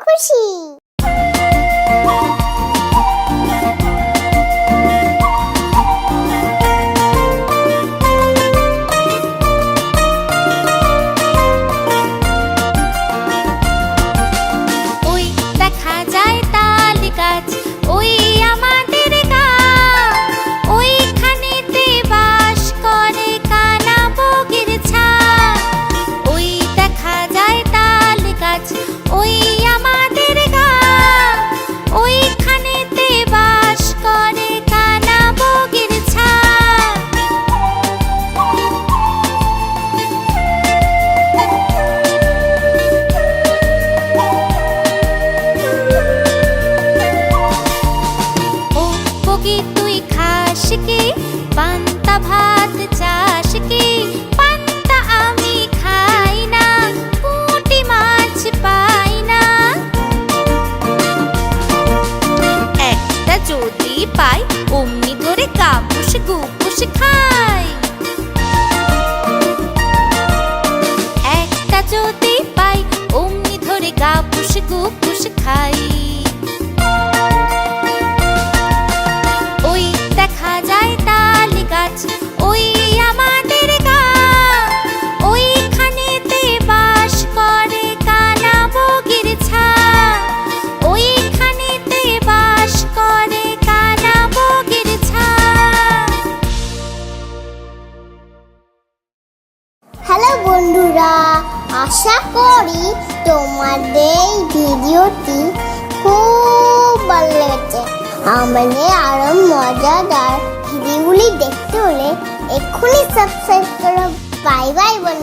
খুশি। ওই দেখা যায় তাল গাছ, ওই আমাদের গাঁ, ওইখানেতে বাস করে কানা বগির ছা। ওই দেখা যায় তাল গাছ, ওই আমাদের গাঁ, ওইখানেতে বাস করে কানা বগির ছা। ও বগি তুই খাস কি পান্তা ভাত চাস কি? পান্তা আমি খাই না, পুঁটি মাছ পাই না। একটা যদি পাই অমনি ধরে গাপুস গুপুস খাই। একটা যদি পাই অমনি ধরে গাপুস গুপুস খাই। ওই দেখা যায় তাল গাছ, ওই আমাদের গাঁ, ওইখানেতে বাস করে কানা বগির ছা। ওইখানেতে বাস করে কানা বগির ছা। হ্যালো বন্ধুরা, আশা করি তোমাদের এই ভিডিওটি খুব ভালো লেগেছে। আমাদের আরো মজাদার ভিডিওগুলি দেখতে হলে এক্ষুনি সাবস্ক্রাইব করো। বাই বাই বন্ধুরা।